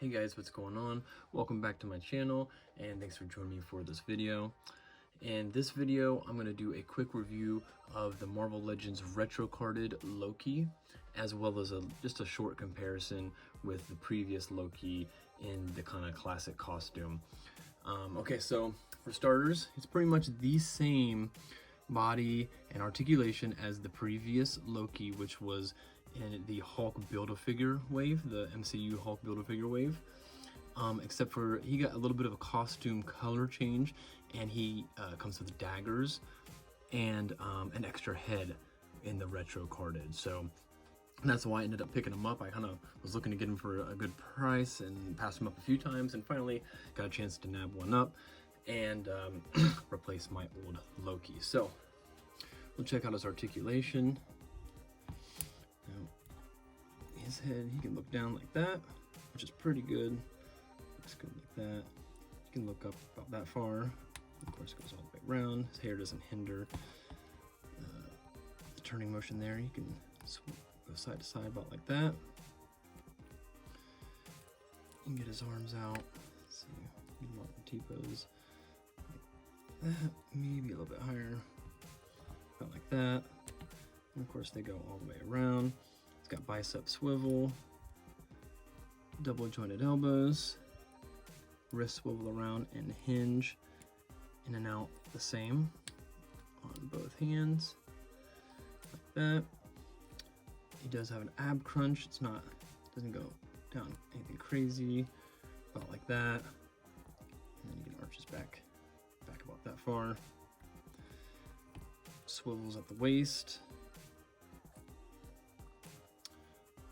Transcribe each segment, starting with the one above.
Hey guys, what's going on? Welcome back to my channel and thanks for joining me for this video. In this video, I'm going to do a quick review of the Marvel Legends retro carded Loki, as well as just a short comparison with the previous Loki in the kind of classic costume. Okay, so for starters, it's pretty much the same body and articulation as the previous Loki, which was in the Hulk Build-A-Figure wave, the MCU Hulk Build-A-Figure wave, except for he got a little bit of a costume color change, and he comes with daggers and an extra head in the retro carded. So that's why I ended up picking him up. I kind of was looking to get him for a good price and passed him up a few times, and finally got a chance to nab one up and replace my old Loki. So we'll check out his articulation. Now, his head, he can look down like that, which is pretty good. Looks good like that. You can look up about that far. Of course, it goes all the way around. His hair doesn't hinder the turning motion there. You can go side to side about like that. You can get his arms out. Let's see, you can lock the T-pose like that, maybe a little bit higher, about like that. And of course, they go all the way around. It's got bicep swivel, double jointed elbows, wrist swivel around and hinge in and out the same on both hands, like that. He does have an ab crunch. Doesn't go down anything crazy, about like that. And then you can arch his back about that far. Swivels at the waist.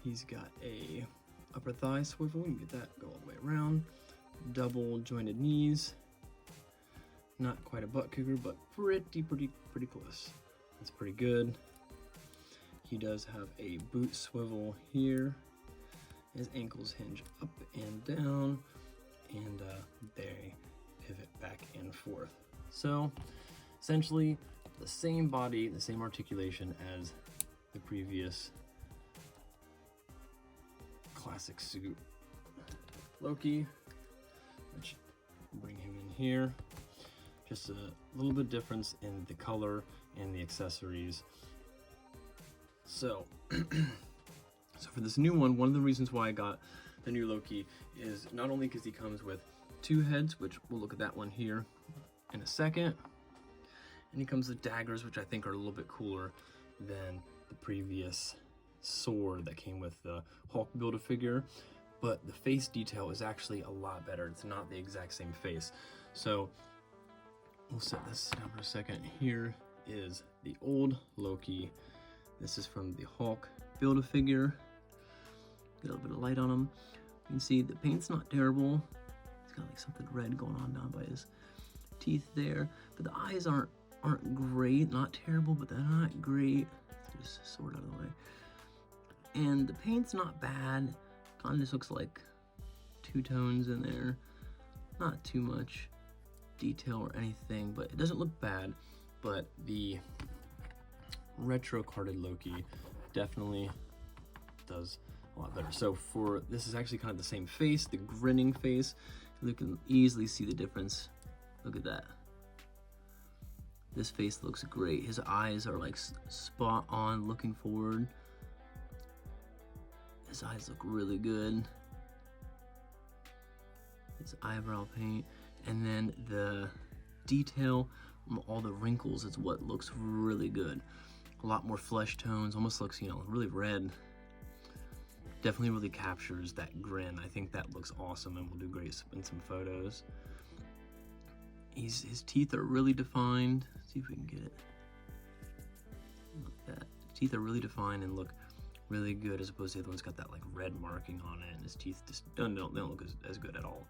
He's got a upper thigh swivel. You can get that, go all the way around. Double jointed knees. Not quite a butt kicker, but pretty close. That's pretty good. He does have a boot swivel here. His ankles hinge up and down, and they pivot back and forth. So essentially the same body, the same articulation as the previous classic suit Loki, which bring him in here. Just a little bit difference in the color and the accessories. So so for this new one of the reasons why I got the new Loki is not only because he comes with two heads, which we'll look at that one here in a second, and he comes with daggers, which I think are a little bit cooler than the previous sword that came with the Hulk Build-A-Figure, but the face detail is actually a lot better. It's not the exact same face. So we'll set this down for a second. Here is the old Loki. This is from the Hulk Build-A-Figure. Get a little bit of light on him. You can see the paint's not terrible. It's got like something red going on down by his teeth there, but the eyes aren't great. Not terrible, but they're not great. Just sword out of the way. And the paint's not bad. Kind of just looks like two tones in there. Not too much detail or anything, but it doesn't look bad. But the retro carded Loki definitely does a lot better. So for this is actually kind of the same face, the grinning face. You can easily see the difference. Look at that. This face looks great. His eyes are like spot on, looking forward. His eyes look really good. His eyebrow paint, and then the detail on all the wrinkles is what looks really good. A lot more flesh tones, almost looks, you know, really red. Definitely really captures that grin. I think that looks awesome and will do great in some photos. His teeth are really defined. Let's see if we can get it like that. His teeth are really defined and look really good, as opposed to the other one's got that like red marking on it, and his teeth just don't look as good at all.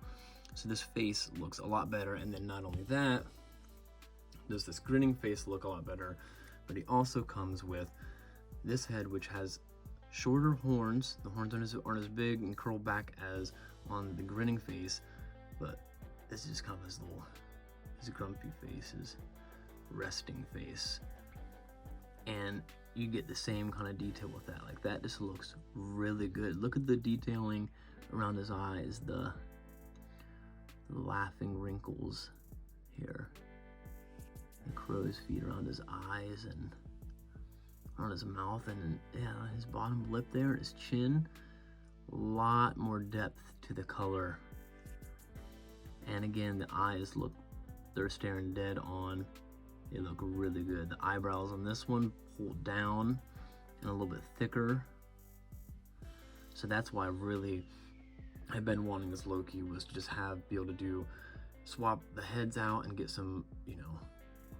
So this face looks a lot better, and then not only that, does this grinning face look a lot better, but he also comes with this head, which has shorter horns. The horns aren't as big and curl back as on the grinning face, but this is just kind of his grumpy face, his resting face. And you get the same kind of detail with that. Like that just looks really good. Look at the detailing around his eyes, the laughing wrinkles here, the crow's feet around his eyes and around his mouth, and yeah, his bottom lip there, his chin. A lot more depth to the color. And again, the eyes look, they're staring dead on. They look really good. The eyebrows on this one pulled down and a little bit thicker. So that's why really I've been wanting this Loki, was to just be able to swap the heads out and get some, you know,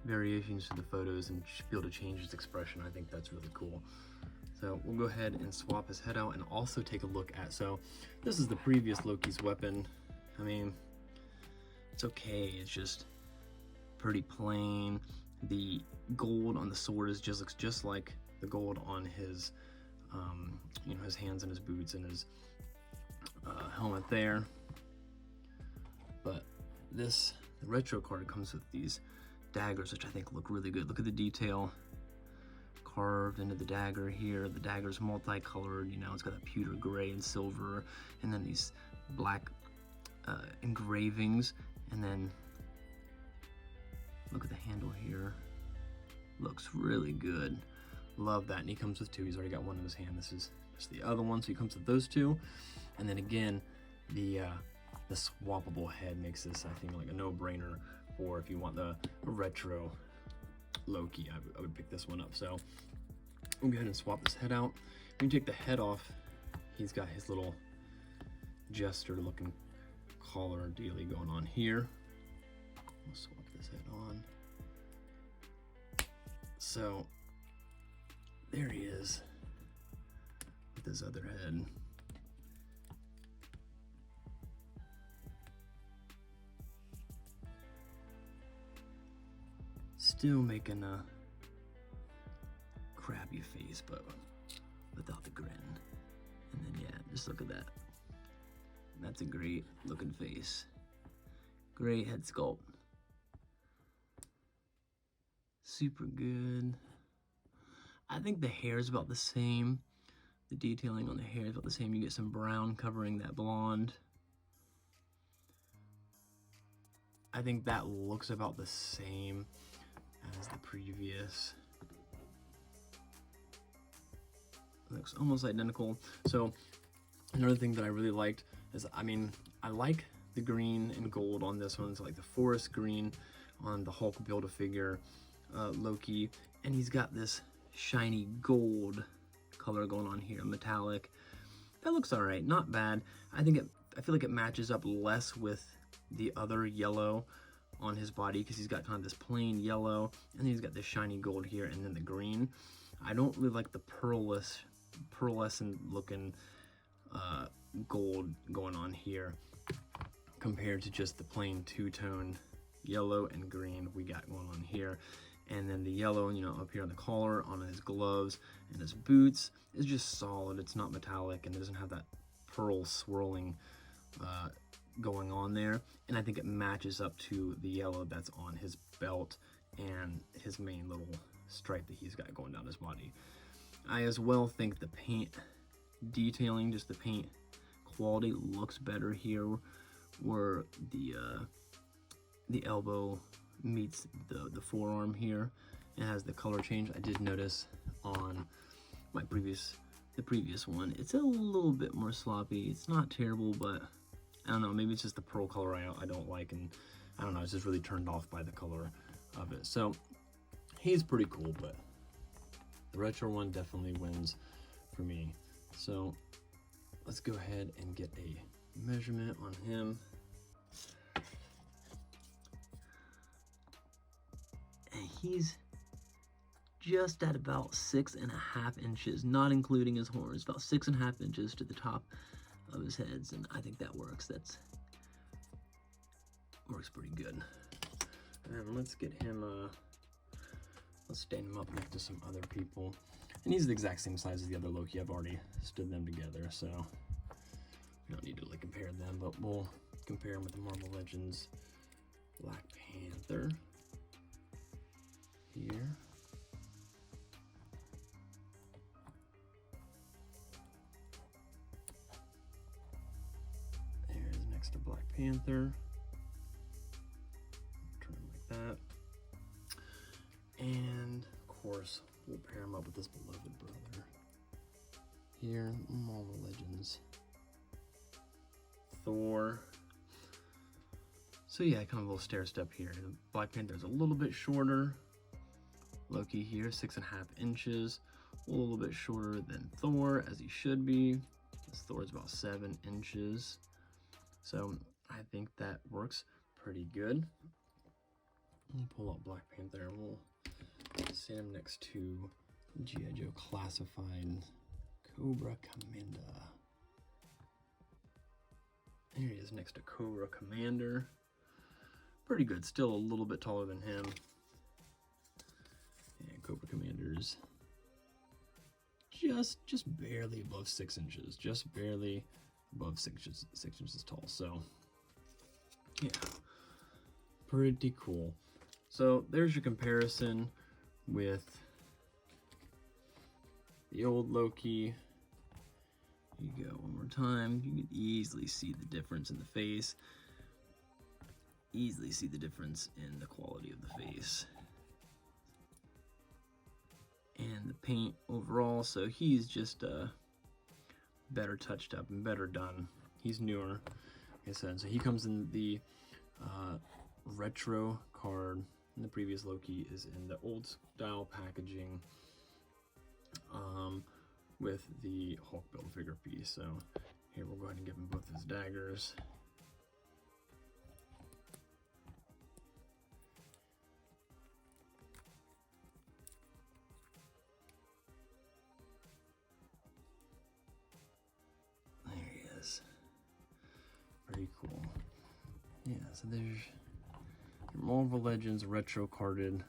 variations to the photos and be able to change his expression. I think that's really cool. So we'll go ahead and swap his head out and also take a look at, so this is the previous Loki's weapon. I mean, it's okay, it's just pretty plain. The gold on the sword looks just like the gold on his, you know, his hands and his boots and his helmet there. But the retro card comes with these daggers, which I think look really good. Look at the detail carved into the dagger here. The dagger's multicolored, you know, it's got that pewter gray and silver, and then these black engravings, and then look at the handle here. Looks really good. Love that. And he comes with two. He's already got one in his hand. This is just the other one, so he comes with those two. And then again, the swappable head makes this, I think, like a no-brainer for if you want the retro Loki. I would pick this one up. So we'll go ahead and swap this head out. When you take the head off, he's got his little jester-looking collar dealy going on here. We'll swap this head on. So there he is with his other head. Still making a crabby face, but without the grin. And then yeah, just look at that. That's a great looking face. Great head sculpt. Super good. I think the hair is about the same. The detailing on the hair is about the same. You get some brown covering that blonde. I think that looks about the same as the previous. Looks almost identical. So another thing that I really liked is, I mean, I like the green and gold on this one. It's like the forest green on the Hulk Build-A-Figure Loki, and he's got this shiny gold color going on here, metallic. That looks all right, not bad. I feel like it matches up less with the other yellow on his body, because he's got kind of this plain yellow, and then he's got this shiny gold here, and then the green. I don't really like the pearlescent looking gold going on here compared to just the plain two-tone yellow and green we got going on here. And then the yellow, you know, up here on the collar, on his gloves and his boots is just solid. It's not metallic, and it doesn't have that pearl swirling going on there. And I think it matches up to the yellow that's on his belt and his main little stripe that he's got going down his body. I as well think the paint detailing, just the paint quality, looks better here, where the elbow meets the forearm here. It has the color change. I did notice on the previous one, it's a little bit more sloppy. It's not terrible, but I don't know, maybe it's just the pearl color I don't like, and I don't know, it's just really turned off by the color of it. So he's pretty cool, but the retro one definitely wins for me. So let's go ahead and get a measurement on him. And he's just at about 6.5 inches, not including his horns, about 6.5 inches to the top of his heads, and I think that works. Works pretty good. And let's get him, let's stand him up next to some other people. And he's the exact same size as the other Loki. I've already stood them together, so we don't need to like compare them, but we'll compare him with the Marvel Legends Black Panther here. next to Black Panther. Turn him like that. And of course, we'll pair him up with this beloved brother. Here, Marvel Legends. Thor. So yeah, kind of a little stair step here. The Black Panther's a little bit shorter. Loki here, 6.5 inches. A little bit shorter than Thor, as he should be. This Thor's about 7 inches. So I think that works pretty good. We'll pull out Black Panther and we'll set him next to G.I. Joe Classified Cobra Commander. There he is next to Cobra Commander. Pretty good, still a little bit taller than him. And Cobra Commander's just barely above 6 inches. Just barely above 6 inches tall. So yeah, pretty cool. So there's your comparison with the old Loki. You go one more time. You can easily see the difference in the face. Easily see the difference in the quality of the face. And the paint overall, so he's just better touched up and better done. He's newer, like I said. So he comes in the retro card, and the previous Loki is in the old style packaging with the Hulk Build-A-Figure piece. So here we'll go ahead and give him both his daggers. There he is. Pretty cool. Yeah, so there's your Marvel Legends retro carded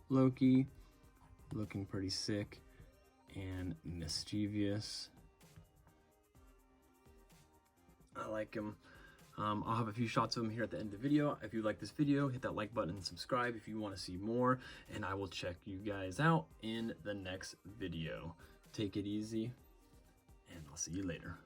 Loki, looking pretty sick and mischievous. I like him. I'll have a few shots of him here at the end of the video. If you like this video, hit that like button and subscribe if you want to see more, and I will check you guys out in the next video. Take it easy, and I'll see you later.